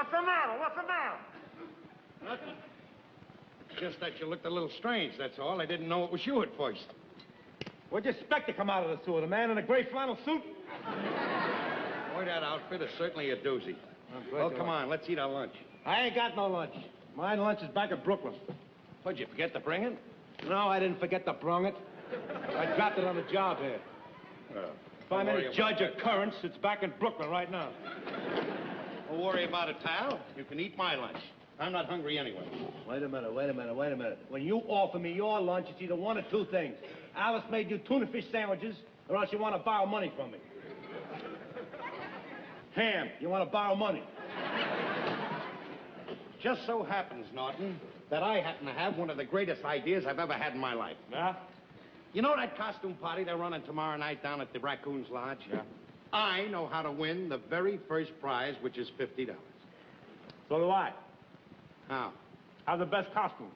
What's the matter? What's the matter? Nothing. It's just that you looked a little strange, that's all. I didn't know it was you at first. Where'd you expect to come out of the sewer? The man in a gray flannel suit? Boy, that outfit is certainly a doozy. Well, come on, let's eat our lunch. I ain't got no lunch. My lunch is back at Brooklyn. What'd you forget to bring it? No, I didn't forget to bring it. I dropped it on the job here. If I'm any judge of currents, it's back in Brooklyn right now. Don't worry about it, pal. You can eat my lunch. I'm not hungry anyway. Wait a minute. When you offer me your lunch, it's either one of two things. Alice made you tuna fish sandwiches, or else you want to borrow money from me. Ham, you want to borrow money. Just so happens, Norton, that I happen to have one of the greatest ideas I've ever had in my life. Yeah? You know that costume party they're running tomorrow night down at the Raccoon's Lodge? Yeah. I know how to win the very first prize, which is $50. So do I. How? Have the best costume.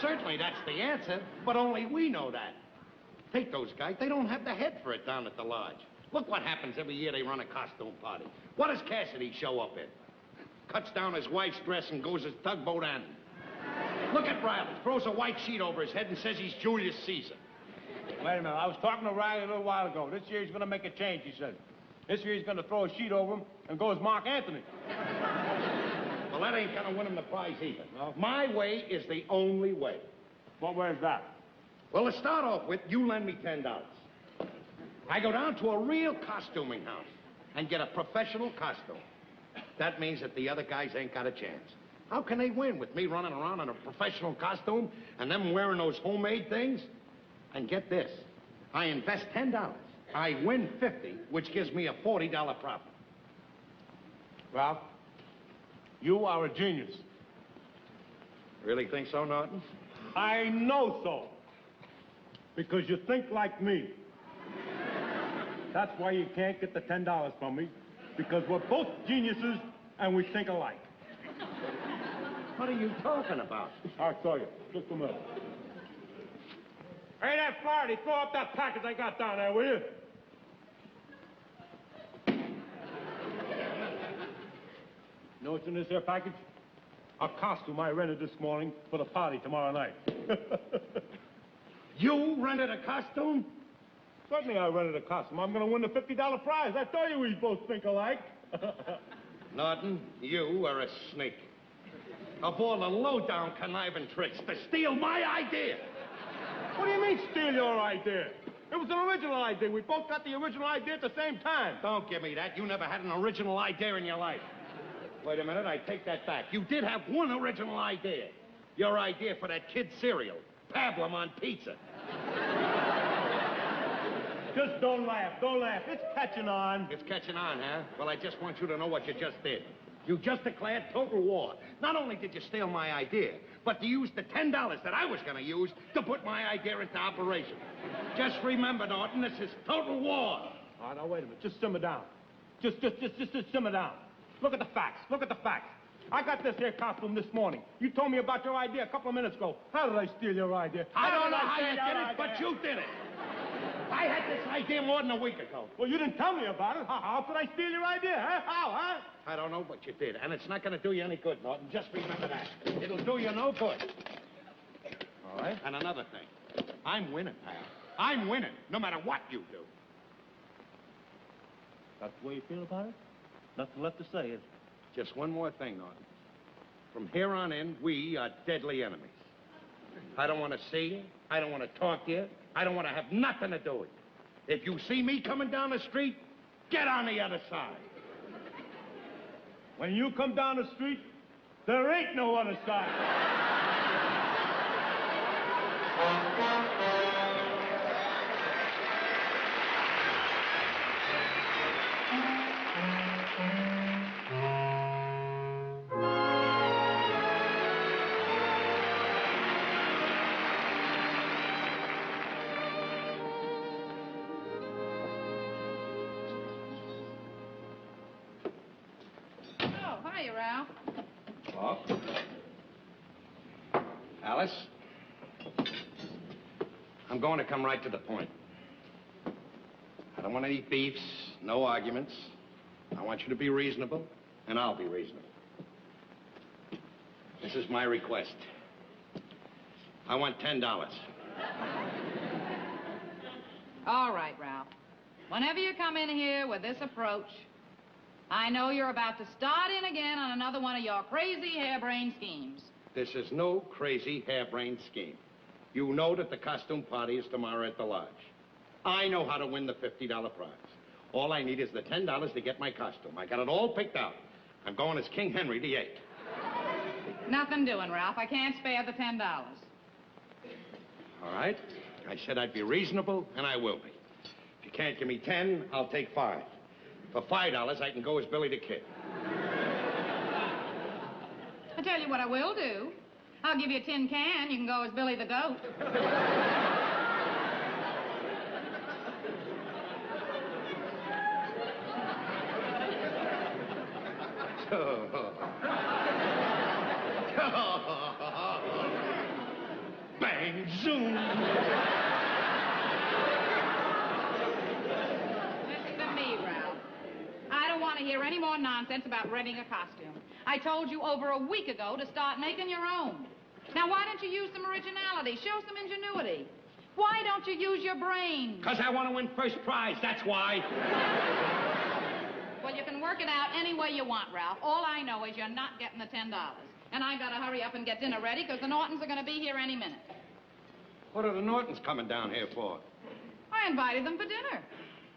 Certainly that's the answer, but only we know that. Take those guys. They don't have the head for it down at the lodge. Look what happens every year they run a costume party. What does Cassidy show up in? Cuts down his wife's dress and goes as tugboat Andy. Look at Riley. Throws a white sheet over his head and says he's Julius Caesar. Wait a minute. I was talking to Riley a little while ago. This year he's going to make a change, he said. This year he's going to throw a sheet over him and go as Mark Anthony. Well, that ain't going to win him the prize either. No? My way is the only way. What way is that? Well, to start off with, you lend me $10. I go down to a real costuming house and get a professional costume. That means that the other guys ain't got a chance. How can they win with me running around in a professional costume and them wearing those homemade things? And get this, I invest $10. I win $50, which gives me a $40 profit. Ralph, you are a genius. Really think so, Norton? I know so. Because you think like me. That's why you can't get the $10 from me. Because we're both geniuses and we think alike. What are you talking about? I'll tell you. Just a minute. Hey, that Flaherty, throw up that package I got down there, will you? Know what's in this here package? A costume I rented this morning for the party tomorrow night. You rented a costume? Certainly I rented a costume. I'm going to win the $50 prize. I told you we both think alike. Norton, you are a snake. Of all the low-down conniving tricks to steal my idea. What do you mean, steal your idea? It was an original idea. We both got the original idea at the same time. Don't give me that. You never had an original idea in your life. Wait a minute, I take that back. You did have one original idea. Your idea for that kid cereal. Pablum on pizza. Just don't laugh. Don't laugh. It's catching on. It's catching on, huh? Well, I just want you to know what you just did. You just declared total war. Not only did you steal my idea, but you used the $10 that I was going to use to put my idea into operation. Just remember, Norton, this is total war. All right, now, wait a minute. Just simmer down. Just simmer down. Look at the facts. Look at the facts. I got this here costume this morning. You told me about your idea a couple of minutes ago. How did I steal your idea? I don't know how you did it, but you did it. I had this idea more than a week ago. Well, you didn't tell me about it. How could I steal your idea, huh? How, huh? I don't know, but you did. And it's not going to do you any good, Norton. Just remember that. It'll do you no good. All right. And another thing. I'm winning, pal. I'm winning, no matter what you do. That's the way you feel about it? Nothing left to say, is there? Just one more thing, Norton. From here on in, we are deadly enemies. I don't want to see you. I don't want to talk to you. I don't want to have nothing to do with you. If you see me coming down the street, get on the other side. When you come down the street, there ain't no other side. Alice, I'm going to come right to the point. I don't want any beefs, no arguments. I want you to be reasonable, and I'll be reasonable. This is my request. I want $10. All right, Ralph. Whenever you come in here with this approach, I know you're about to start in again on another one of your crazy harebrained schemes. This is no crazy harebrained scheme. You know that the costume party is tomorrow at the lodge. I know how to win the $50 prize. All I need is the $10 to get my costume. I got it all picked out. I'm going as King Henry VIII. Nothing doing, Ralph. I can't spare the $10. All right. I said I'd be reasonable, and I will be. If you can't give me 10, I'll take 5. For $5, I can go as Billy the Kid. I tell you what I will do. I'll give you a tin can. You can go as Billy the Goat. Bang, zoom. Listen to me, Ralph. I don't want to hear any more nonsense about renting a costume. I told you over a week ago to start making your own. Now, why don't you use some originality? Show some ingenuity. Why don't you use your brain? Because I want to win first prize, that's why. Well, you can work it out any way you want, Ralph. All I know is you're not getting the $10. And I gotta hurry up and get dinner ready, because the Nortons are gonna be here any minute. What are the Nortons coming down here for? I invited them for dinner.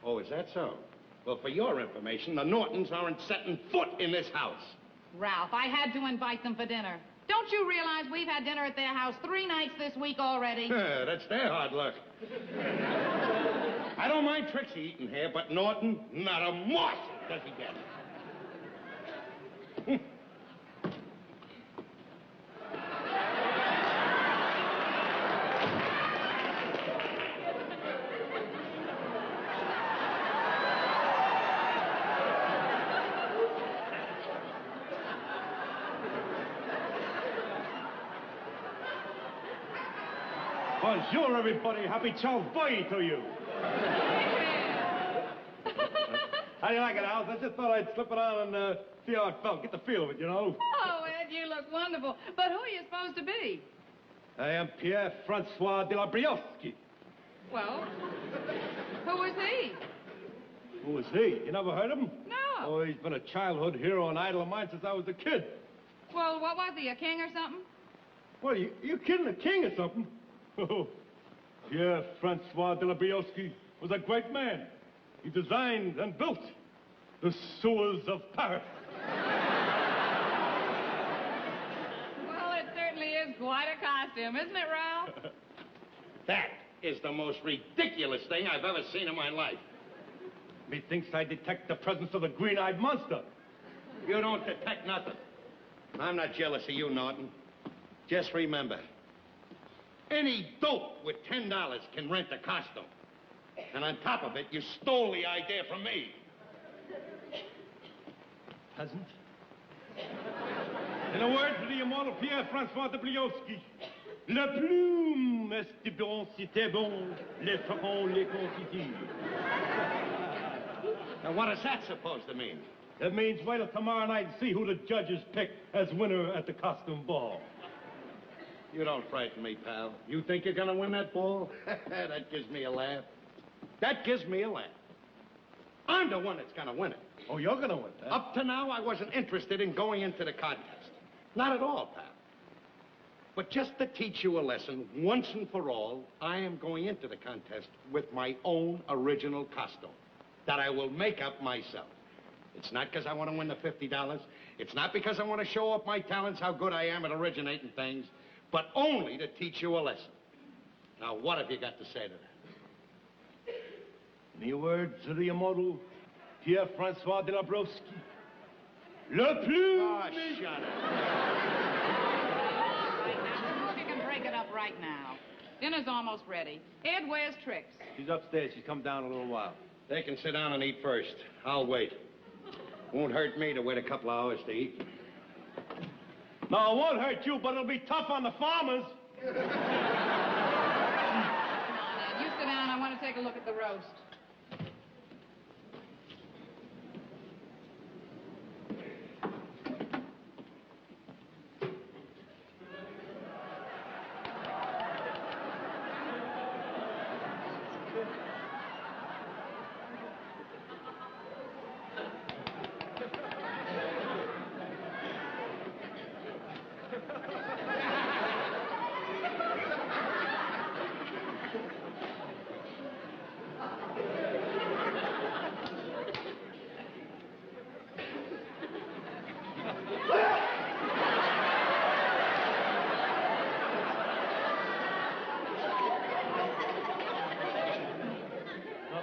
Oh, is that so? Well, for your information, the Nortons aren't setting foot in this house. Ralph, I had to invite them for dinner. Don't you realize we've had dinner at their house 3 nights this week already? That's their hard luck. I don't mind Trixie eating here, but Norton, not a morsel does he get. Bonjour, everybody. Happy Charles Boy to you. How do you like it, Alice? I just thought I'd slip it on and see how it felt. Get the feel of it, you know. Oh, Ed, you look wonderful. But who are you supposed to be? I am Pierre Francois de la Briosky. Well, who is he? Who is he? You never heard of him? No. Oh, he's been a childhood hero and idol of mine since I was a kid. Well, what was he, a king or something? What, you kidding? A king or something? Oh, Pierre Francois de la Briosky was a great man. He designed and built the sewers of Paris. Well, it certainly is quite a costume, isn't it, Ralph? That is the most ridiculous thing I've ever seen in my life. Methinks I detect the presence of the green-eyed monster. You don't detect nothing. I'm not jealous of you, Norton. Just remember, any dope with $10 can rent a costume. And on top of it, you stole the idea from me. Peasant. In the words of the immortal Pierre Francois de Briosky, la plume est bon si t'es bon, les ferons les confitures. Now, what is that supposed to mean? That means wait till tomorrow night and see who the judges pick as winner at the costume ball. You don't frighten me, pal. You think you're gonna win that ball? That gives me a laugh. That gives me a laugh. I'm the one that's gonna win it. Oh, you're gonna win that? Up to now, I wasn't interested in going into the contest. Not at all, pal. But just to teach you a lesson, once and for all, I am going into the contest with my own original costume that I will make up myself. It's not because I want to win the $50. It's not because I want to show off my talents, how good I am at originating things, but only to teach you a lesson. Now, what have you got to say to that? In the words of the immortal Pierre Francois de la Briosky, le plus... Oh, shut up. Right now, if you can break it up right now. Dinner's almost ready. Ed, where's Trix? She's upstairs. She's come down in a little while. They can sit down and eat first. I'll wait. Won't hurt me to wait a couple of hours to eat. No, it won't hurt you, but it'll be tough on the farmers. Come on, Ed. You sit down. I want to take a look at the roast.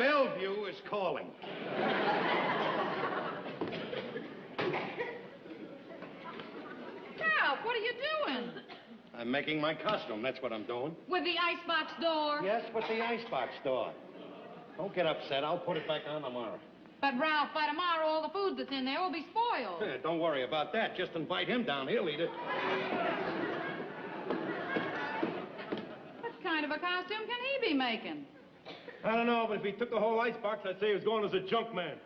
Bellevue is calling. Ralph, what are you doing? I'm making my costume. That's what I'm doing. With the icebox door? Yes, with the icebox door. Don't get upset. I'll put it back on tomorrow. But, Ralph, by tomorrow, all the food that's in there will be spoiled. Don't worry about that. Just invite him down. He'll eat it. What kind of a costume can he be making? I don't know, but if he took the whole icebox, I'd say he was going as a junk man.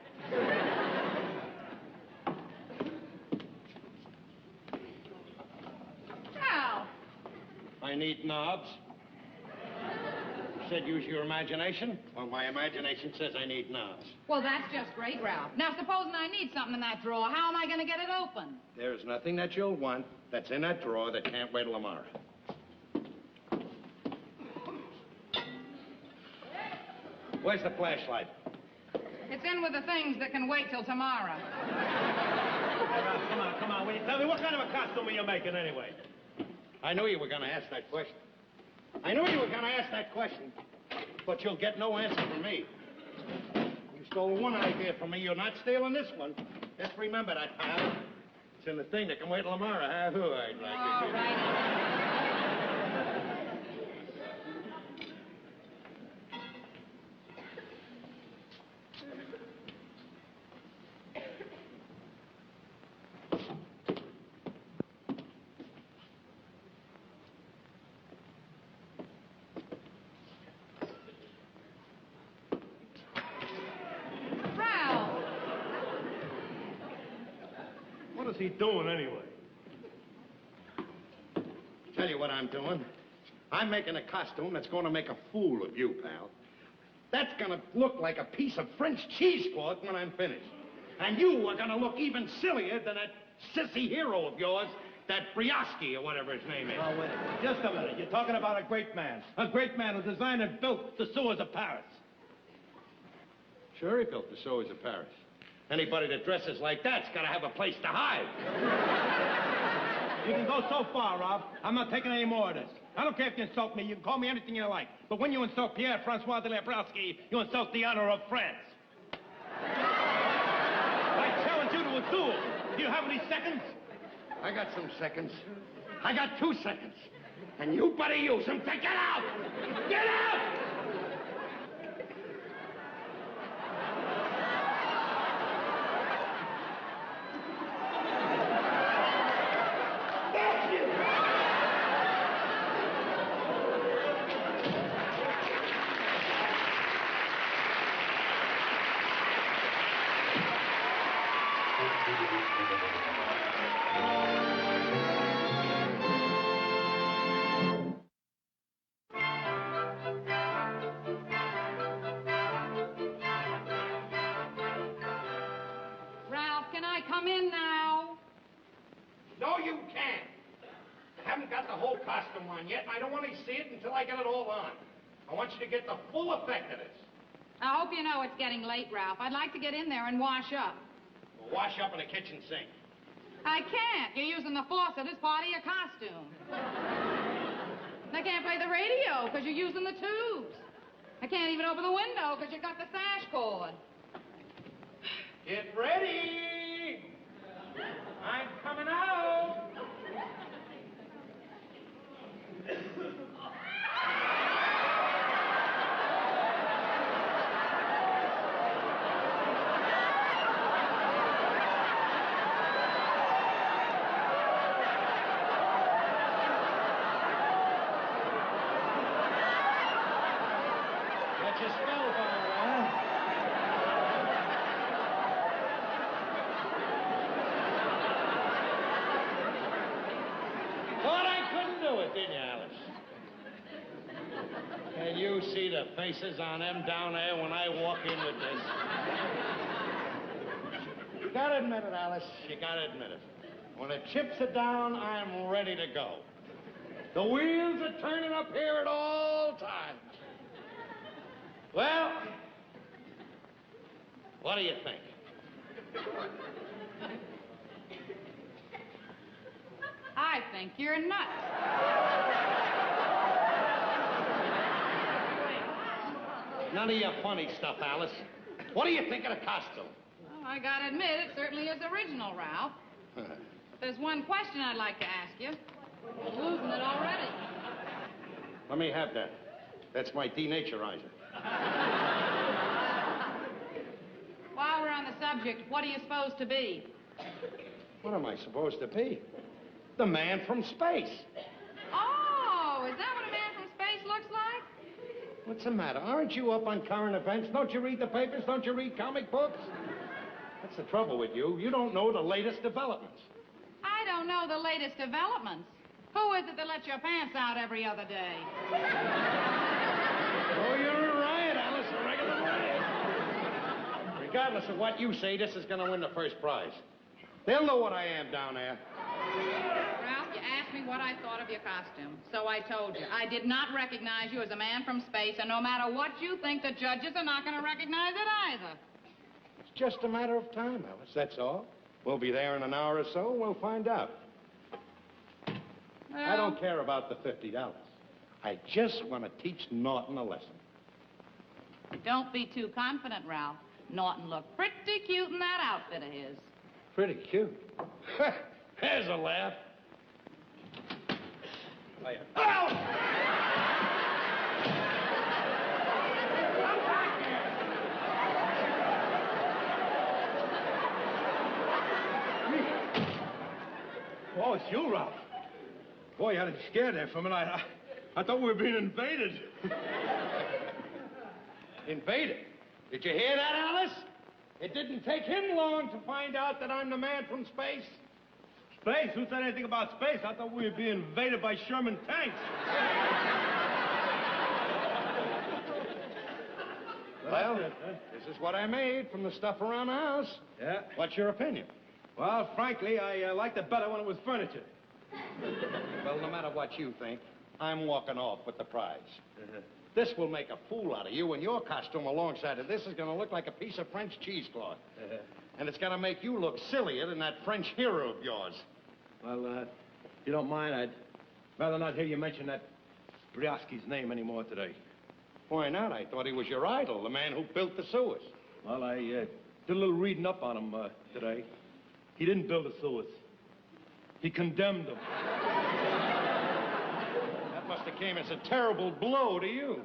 Ralph! I need knobs. You said use your imagination? Well, my imagination says I need knobs. Well, that's just great, Ralph. Now, supposing I need something in that drawer, how am I going to get it open? There's nothing that you'll want that's in that drawer that can't wait till tomorrow. Where's the flashlight? It's in with the things that can wait till tomorrow. Hey, Ralph, come on. Will you tell me what kind of a costume are you making anyway? I knew you were going to ask that question. But you'll get no answer from me. You stole one idea from me. You're not stealing this one. Just remember that, pal. It's in the thing that can wait till tomorrow, huh? Who I'd like All right. What is he doing anyway? Tell you what I'm doing. I'm making a costume that's going to make a fool of you, pal. That's going to look like a piece of French cheesecloth when I'm finished. And you are going to look even sillier than that sissy hero of yours, that Briosky or whatever his name is. Oh, wait a minute. Just a minute. You're talking about a great man. A great man who designed and built the sewers of Paris. Sure, he built the sewers of Paris. Anybody that dresses like that's got to have a place to hide. You can go so far, Rob. I'm not taking any more of this. I don't care if you insult me. You can call me anything you like. But when you insult Pierre-Francois de Lebrowski, you insult the honor of France. I challenge you to a duel. Do you have any seconds? I got some seconds. I got 2 seconds. And you better use them to get out! Get out! Ralph, can I come in now? No, you can't. I haven't got the whole costume on yet, and I don't want to see it until I get it all on. I want you to get the full effect of this. I hope you know it's getting late, Ralph. I'd like to get in there and wash up. We'll wash up in the kitchen sink. I can't. You're using the faucet as part of your costume. I can't play the radio because you're using the tubes. I can't even open the window because you got the sash cord. Get ready! I'm coming out! That's your spellbound, huh? Thought I couldn't do it, didn't you, Alice? Can you see the faces on them down there when I walk in with this? You gotta admit it, Alice. You gotta admit it. When the chips are down, I'm ready to go. The wheels are turning up here at all times. Well, what do you think? I think you're nuts. None of your funny stuff, Alice. What do you think of the costume? Well, I gotta admit, it certainly is original, Ralph. But there's one question I'd like to ask you. You're losing it already. Let me have that. That's my denaturizer. While we're on the subject, what are you supposed to be? What am I supposed to be? The man from space. Oh, is that what a man from space looks like? What's the matter? Aren't you up on current events? Don't you read the papers? Don't you read comic books? That's the trouble with you. You don't know the latest developments. I don't know the latest developments. Who is it that lets your pants out every other day? Oh, you're a riot, Alice. A regular riot. Regardless of what you say, this is going to win the first prize. They'll know what I am down there. Ralph, you asked me what I thought of your costume. So I told you. I did not recognize you as a man from space, and no matter what you think, the judges are not going to recognize it either. It's just a matter of time, Alice, that's all. We'll be there in an hour or so, and we'll find out. Well, I don't care about the $50. I just want to teach Norton a lesson. Don't be too confident, Ralph. Norton looked pretty cute in that outfit of his. Pretty cute. There's a laugh. Oh, it's you, Ralph. Boy, I was scared there for a minute. I thought we were being invaded. Invaded? Did you hear that, Alice? It didn't take him long to find out that I'm the man from space. Space? Who said anything about space? I thought we were being invaded by Sherman tanks. Well, this is what I made from the stuff around the house. Yeah? What's your opinion? Well, frankly, I liked it better when it was furniture. Well, no matter what you think, I'm walking off with the prize. This will make a fool out of you, and your costume alongside of this is going to look like a piece of French cheesecloth. And it's going to make you look sillier than that French hero of yours. Well, if you don't mind, I'd rather not hear you mention that Briosky's name anymore today. Why not? I thought he was your idol, the man who built the sewers. Well, I did a little reading up on him today. He didn't build the sewers. He condemned them. That must have came as a terrible blow to you.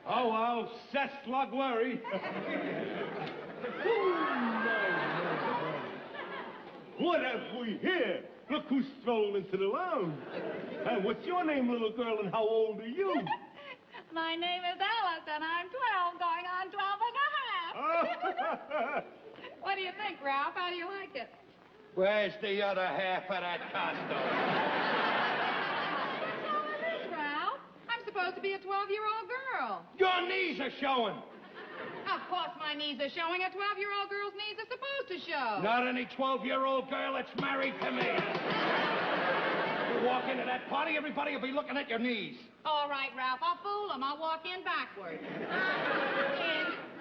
Oh, well, c'est la glory. What have we here? Look who strolled into the lounge. And what's your name, little girl, and how old are you? My name is Alice, and I'm 12, going on 12 and a half. What do you think, Ralph? How do you like it? Where's the other half of that costume? Ralph, I'm supposed to be a 12-year-old girl. Your knees are showing. Of course my knees are showing. A 12-year-old girl's knees are supposed to show. Not any 12-year-old girl that's married to me. You walk into that party, everybody will be looking at your knees. All right, Ralph, I'll fool them. I'll walk in backwards.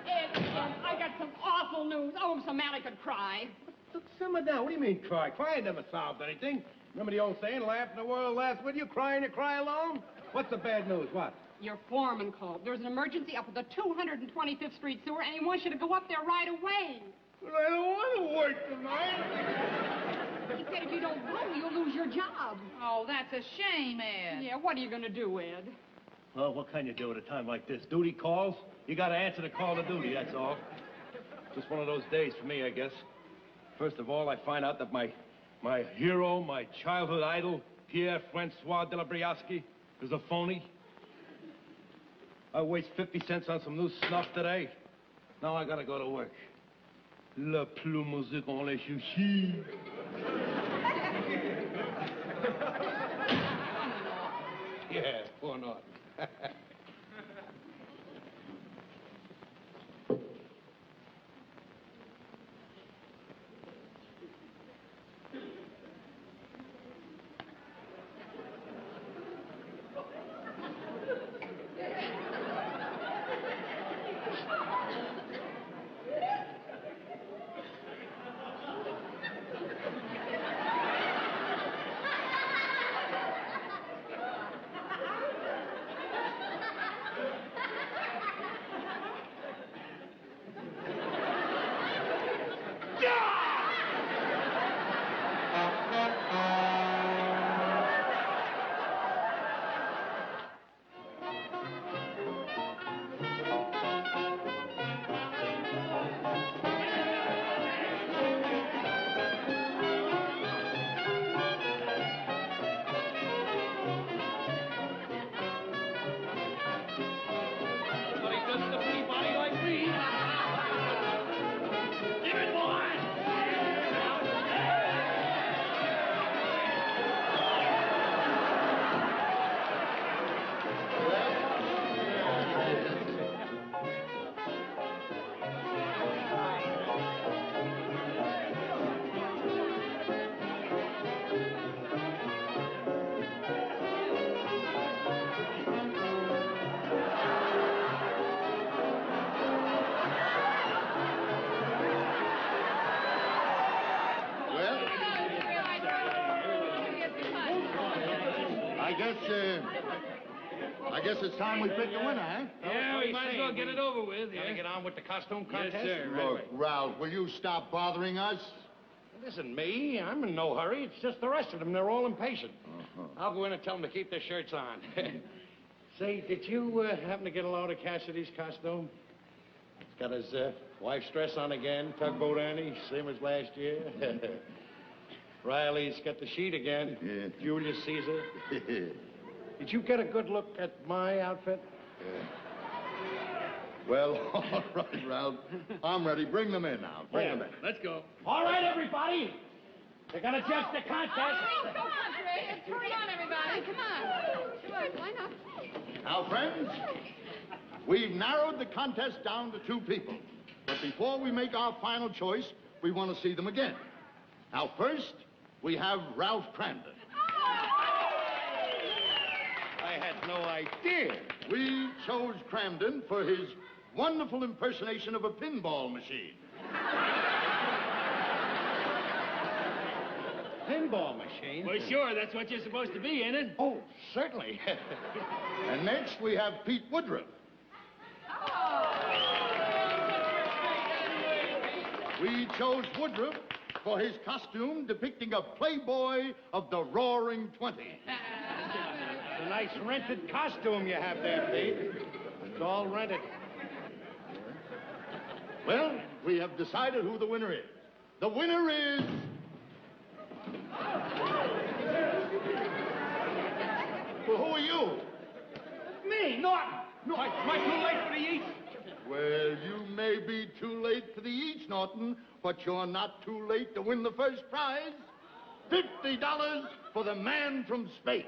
I got some awful news. Oh, so Mally could cry. Look, simmer down. What do you mean, cry? Crying never solved anything. Remember the old saying, laugh and the world laughs with you, crying you cry alone? What's the bad news? What? Your foreman called. There's an emergency up at the 225th Street sewer, and he wants you to go up there right away. Well, I don't want to work tonight. He said if you don't go, you'll lose your job. Oh, that's a shame, Ed. Yeah, what are you going to do, Ed? Well, what can you do at a time like this? Duty calls? You got to answer the call to duty, that's all. Just one of those days for me, I guess. First of all, I find out that my hero, my childhood idol, Pierre Francois de la Briosky, is a phony. I waste 50 cents on some new snuff today. Now I gotta go to work. La plus musique on les chouchis. Yeah, poor Norton. I guess it's time we pick the winner, huh? Yeah, we might as well get it over with. Gotta get on with the costume contest? Yes, sir. Look, Ralph, will you stop bothering us? It isn't me. I'm in no hurry. It's just the rest of them. They're all impatient. I'll go in and tell them to keep their shirts on. Say, did you happen to get a load of Cassidy's costume? He's got his wife's dress on again, tugboat Annie, same as last year. Riley's got the sheet again. Yeah. Julius Caesar. Did you get a good look at my outfit? Well, all right, Ralph. I'm ready. Bring them in now. Bring them in. Let's go. All right, everybody. They're gonna judge the contest. Oh, come on, Trey. Hurry on, everybody. Come on. Come on, line up. Now, friends, we've narrowed the contest down to 2 people. But before we make our final choice, we want to see them again. Now, first, we have Ralph Cramden. I had no idea. We chose Cramden for his wonderful impersonation of a pinball machine. Pinball machine? Well, sure, that's what you're supposed to be, ain't it? Oh, certainly. And next, we have Pete Woodruff. We chose Woodruff for his costume depicting a playboy of the Roaring 20s. It's a nice rented costume you have there, Pete. It's all rented. Well, we have decided who the winner is. The winner is... Well, who are you? Me, Norton. Am I too late for the East? Well, you may be too late for the East, Norton, but you're not too late to win the first prize. $50 for the man from space.